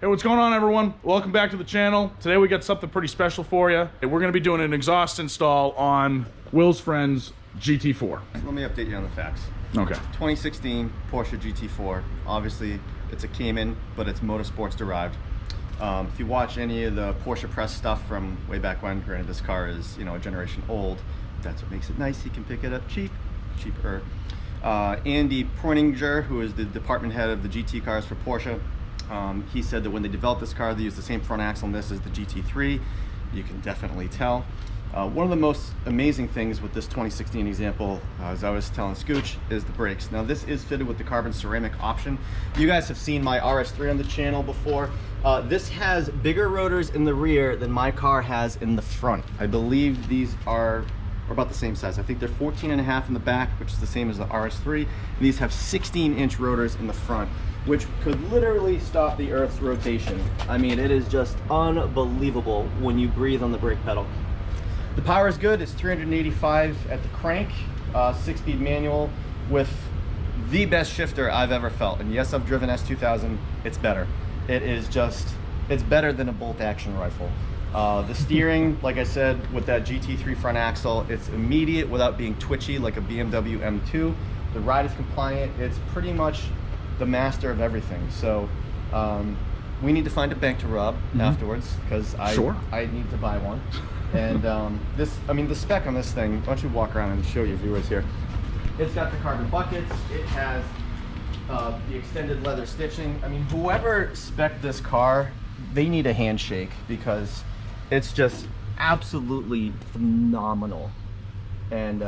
Hey, what's going on, everyone? Welcome back to the channel. Today we got something pretty special for you. We're going to be doing an exhaust install on Will's friend's GT4. Let me update you on the facts. Okay. 2016 Porsche GT4. Obviously, it's a Cayman, but it's motorsports derived. If you watch any of the Porsche press stuff from way back when, granted this car is, you know, a generation old, that's what makes it nice. You can pick it up cheaper. Andy Preuninger, who is the department head of the GT cars for Porsche, he said that when they developed this car, they used the same front axle on this as the GT3. You can definitely tell. One of the most amazing things with this 2016 example, as I was telling Scooch, is the brakes. Now this is fitted with the carbon ceramic option. You guys have seen my RS3 on the channel before. This has bigger rotors in the rear than my car has in the front. I believe these are about the same size. I think they're 14.5 in the back, which is the same as the RS3. And these have 16-inch rotors in the front, which could literally stop the Earth's rotation. I mean, it is just unbelievable when you breathe on the brake pedal. The power is good. It's 385 at the crank, 6-speed manual with the best shifter I've ever felt. And yes, I've driven S2000. It's better. It is just, it's better than a bolt action rifle. The steering, like I said, with that GT3 front axle, it's immediate without being twitchy like a BMW M2. The ride is compliant. It's pretty much the master of everything. So we need to find a bank to rob afterwards, because I need to buy one. And the spec on this thing, why don't you walk around and show your viewers here. It's got the carbon buckets. It has the extended leather stitching. I mean, whoever spec'd this car, they need a handshake, because it's just absolutely phenomenal. And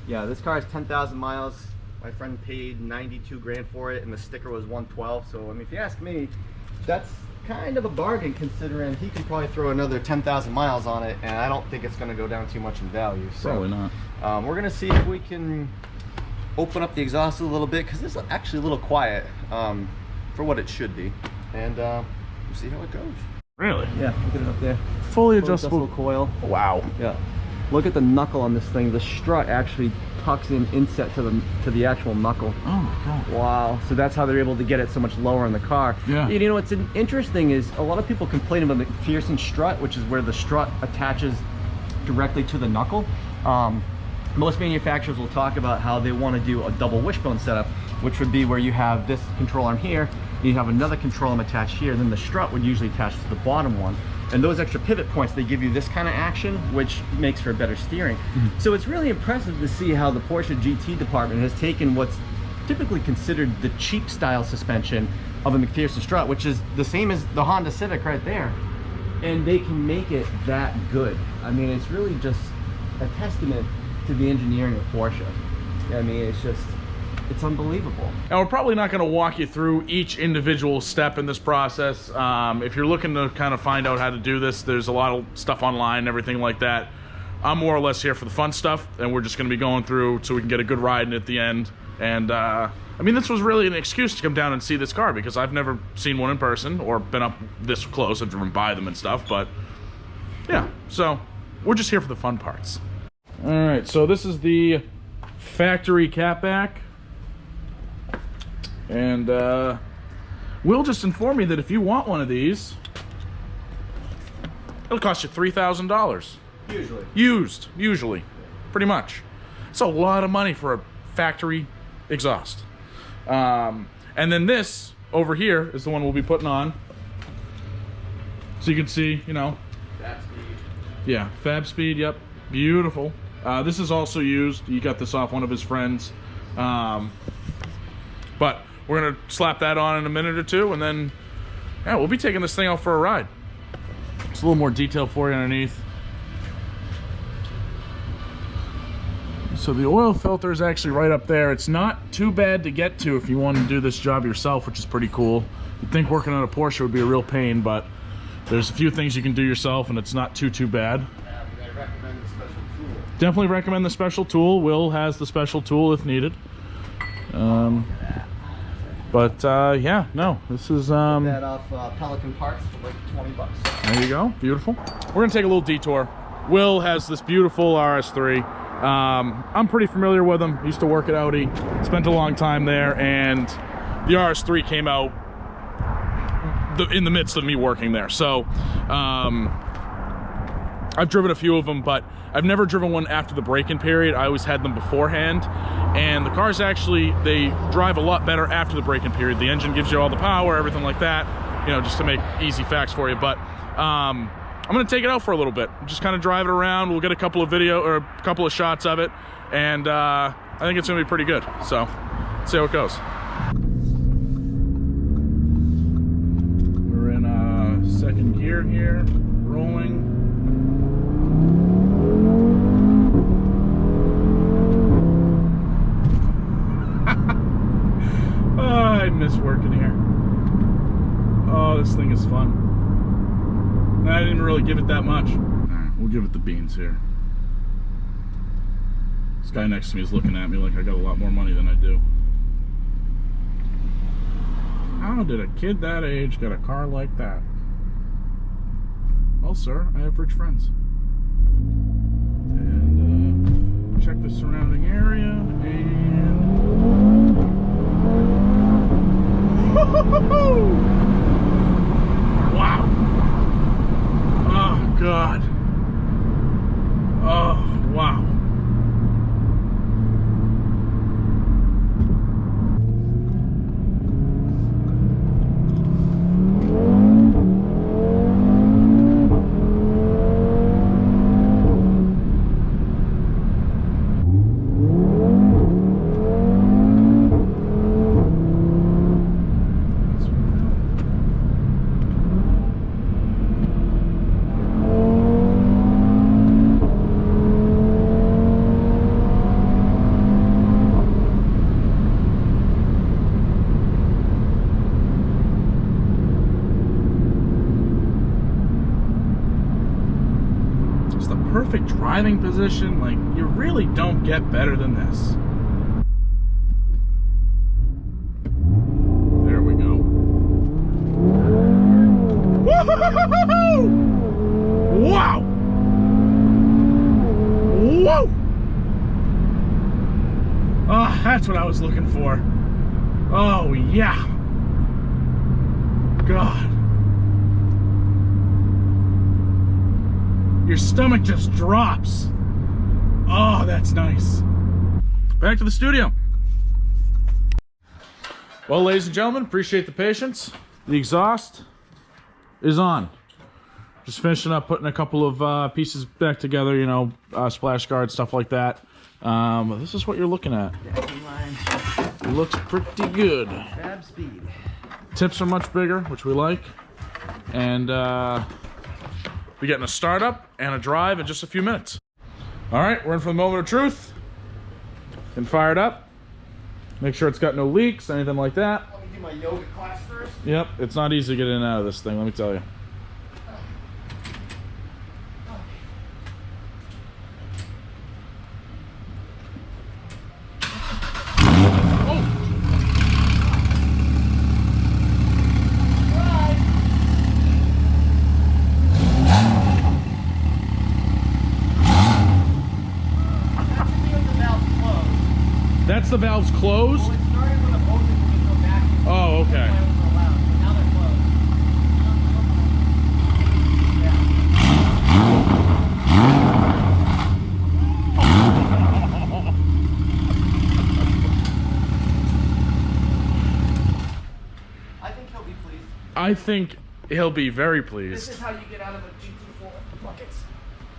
yeah, this car has 10,000 miles. My friend paid 92 grand for it, and the sticker was 112. So I mean, if you ask me, that's kind of a bargain, considering he can probably throw another 10,000 miles on it, and I don't think it's going to go down too much in value. So probably not. We're going to see if we can open up the exhaust a little bit, because it's actually a little quiet for what it should be, and we'll see how it goes. Really? Yeah, look at it up there. Fully adjustable coil. Wow. Yeah. Look at the knuckle on this thing. The strut actually tucks in inset to the actual knuckle. Oh my god. Wow. So that's how they're able to get it so much lower in the car. Yeah. You know what's interesting is a lot of people complain about the McPherson strut, which is where the strut attaches directly to the knuckle. Most manufacturers will talk about how they want to do a double wishbone setup, which would be where you have this control arm here, you have another control arm attached here, then the strut would usually attach to the bottom one. And those extra pivot points, they give you this kind of action, which makes for better steering. So it's really impressive to see how the Porsche GT department has taken what's typically considered the cheap style suspension of a McPherson strut, which is the same as the Honda Civic right there, and they can make it that good. I mean, it's really just a testament to the engineering of Porsche. I mean, it's unbelievable. And we're probably not going to walk you through each individual step in this process. If you're looking to kind of find out how to do this, there's a lot of stuff online and everything like that. I'm more or less here for the fun stuff, and we're just going to be going through so we can get a good ride in at the end. And I mean, this was really an excuse to come down and see this car, because I've never seen one in person or been up this close. I've driven by them and stuff, but yeah, so we're just here for the fun parts. All right, so this is the factory catback. And Will just informed me that if you want one of these, it'll cost you $3,000. Usually, pretty much. It's a lot of money for a factory exhaust. And then this over here is the one we'll be putting on. So you can see, you know. Fabspeed. Yeah, Fabspeed, yep, beautiful. This is also used. You got this off one of his friends. But we're gonna slap that on in a minute or two, and then yeah, we'll be taking this thing out for a ride. It's a little more detail for you underneath. So the oil filter is actually right up there. It's not too bad to get to if you want to do this job yourself, which is pretty cool. You'd think working on a Porsche would be a real pain, but there's a few things you can do yourself, and it's not too bad. I recommend the special tool. Definitely recommend the special tool. Will has the special tool if needed. Yeah, no, this is that off Pelican Parts for like 20 bucks. There you go, beautiful. We're gonna take a little detour. Will has this beautiful RS3. I'm pretty familiar with them. Used to work at Audi, spent a long time there, and the RS3 came out in the midst of me working there. So I've driven a few of them, but I've never driven one after the break-in period. I always had them beforehand, and the cars actually, they drive a lot better after the break-in period. The engine gives you all the power, everything like that, you know, just to make easy facts for you. But I'm gonna take it out for a little bit, just kind of drive it around. We'll get a couple of video or a couple of shots of it, and I think it's gonna be pretty good. So let's see how it goes. We're in second gear here, rolling. Oh, I miss working here. Oh, this thing is fun. I didn't really give it that much. All right, we'll give it the beans here. This guy next to me is looking at me like I got a lot more money than I do. How did a kid that age get a car like that? Well, sir, I have rich friends. And check the surrounding area, and wow! Oh God! Oh wow! Perfect driving position, like you really don't get better than this. There we go. Woo-hoo-hoo-hoo-hoo! Wow! Whoa! Oh, that's what I was looking for. Oh yeah. God. Your stomach just drops. Oh, that's nice. Back to the studio. Well, ladies and gentlemen, appreciate the patience. The exhaust is on. Just finishing up putting a couple of pieces back together, you know, splash guard, stuff like that. This is what you're looking at. It looks pretty good. Fabspeed. Tips are much bigger, which we like. And we're getting a startup and a drive in just a few minutes. All right, we're in for the moment of truth. Can fire it up. Make sure it's got no leaks, anything like that. Let me do my yoga class first. Yep, it's not easy to get in and out of this thing, let me tell you. That's the valves closed? Well, it started when the boat didn't go back. Oh, okay. Now they're closed. I think he'll be pleased. I think he'll be very pleased. This is how you get out of a GT4 buckets.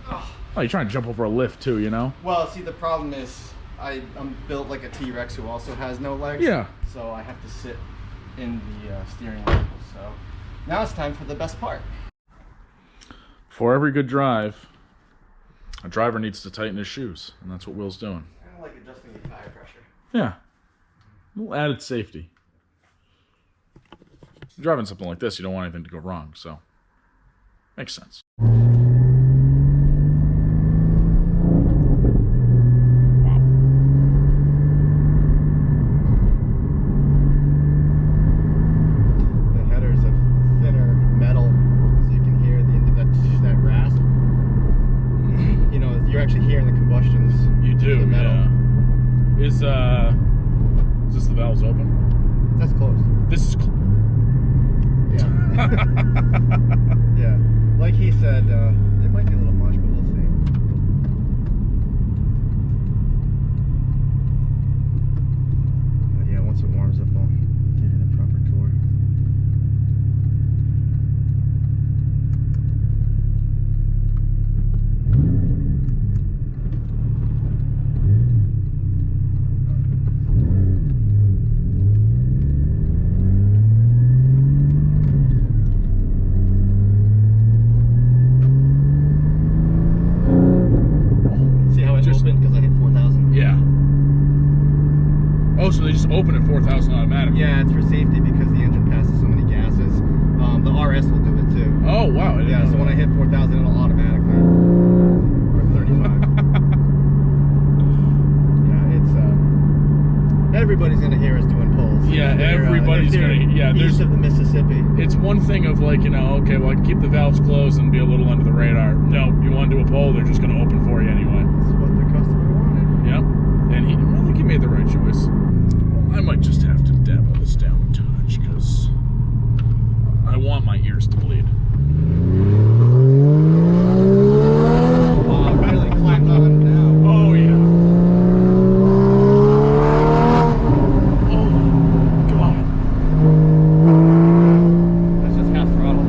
Oh. Oh, you're trying to jump over a lift too, you know? Well, see, the problem is I'm built like a T-Rex who also has no legs. Yeah. So I have to sit in the steering wheel. So now it's time for the best part. For every good drive, a driver needs to tighten his shoes, and that's what Will's doing. I don't like adjusting the tire pressure. Yeah. A little added safety. Driving something like this, you don't want anything to go wrong, so makes sense. Actually hearing the combustions. You do, the metal. Yeah. Is this the valves open? That's closed. This is yeah. open at 4,000 automatic. Yeah, it's for safety because the engine passes so many gases. The RS will do it too. Oh wow! Yeah, so when I hit 4,000, it'll automatically, or 35. Yeah, it's everybody's gonna hear us doing pulls. Yeah, everybody's gonna. Yeah, east of the Mississippi. It's one thing of like, you know, okay, well I can keep the valves closed and be a little under the radar. No, you want to do a pull, they're just gonna open for you anyway. That's what the customer wanted. Yep, and I think he made the right choice. Well, I might just have to dabble this down a touch because I want my ears to bleed. It really climbs on now. Oh yeah. Oh God. That's just half throttle.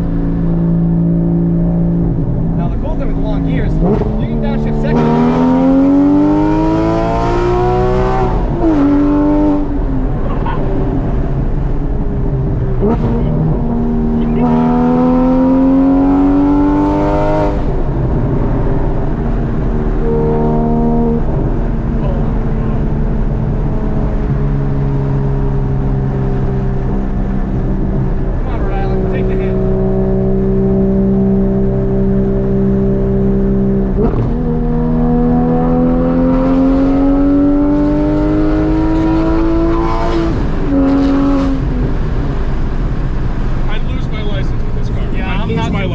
Now the cool thing with the long gears, you can downshift second.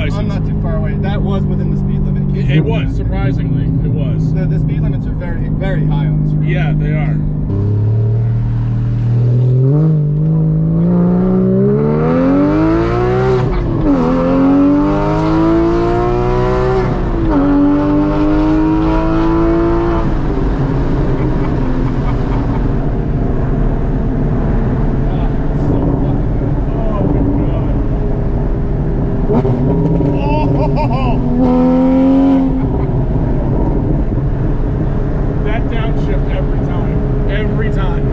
I'm not too far away. That was within the speed limit. It was, surprisingly, it was. The speed limits are very, very high on this road. Yeah, they are. That downshift every time. Every time.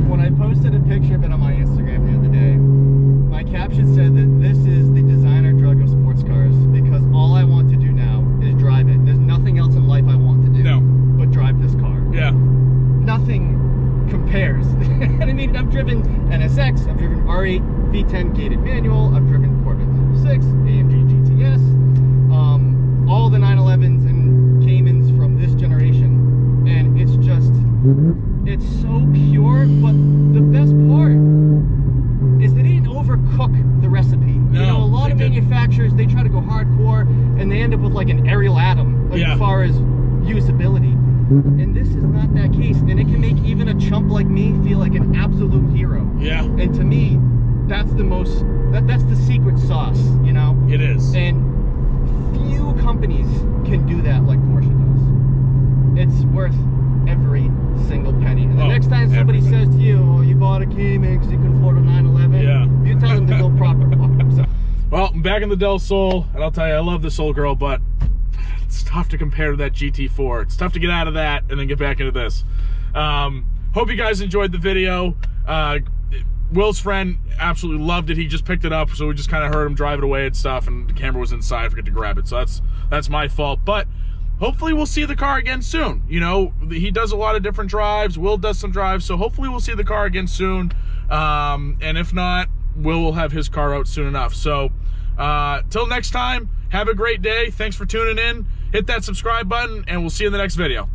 When I posted a picture of it on my Instagram the other day, my caption said that this is the designer drug of sports cars because all I want to do now is drive it. There's nothing else in life I want to do but drive this car. Yeah. Nothing compares. And I mean, I've driven NSX, I've driven R8 V10 gated manual, I've driven Corvette 06, AMG GTS, all the 911s and Caymans from this generation, and it's just, it's so pure. But the best part is they didn't overcook the recipe. No, you know, a lot of manufacturers, they try to go hardcore and they end up with like an aerial atom as far as usability. And this is not that case, and it can make even a chump like me feel like an absolute hero. Yeah. And to me, that's the most, that's the secret sauce, you know? It is. And few companies can do that like Porsche does. It's worth every single penny. And the next time somebody says to you, oh, you bought a Cayman because you can afford a 911, you tell them to go proper fuck themselves. Well, I'm back in the Del Sol, and I'll tell you, I love the Sol Girl, but it's tough to compare to that GT4. It's tough to get out of that and then get back into this. Hope you guys enjoyed the video. Will's friend absolutely loved it. He just picked it up, so we just kind of heard him drive it away and stuff, and the camera was inside. I forgot to grab it, so that's my fault. But hopefully we'll see the car again soon. You know, he does a lot of different drives. Will does some drives, so hopefully we'll see the car again soon. And if not, Will will have his car out soon enough. So till next time, have a great day. Thanks for tuning in. Hit that subscribe button, and we'll see you in the next video.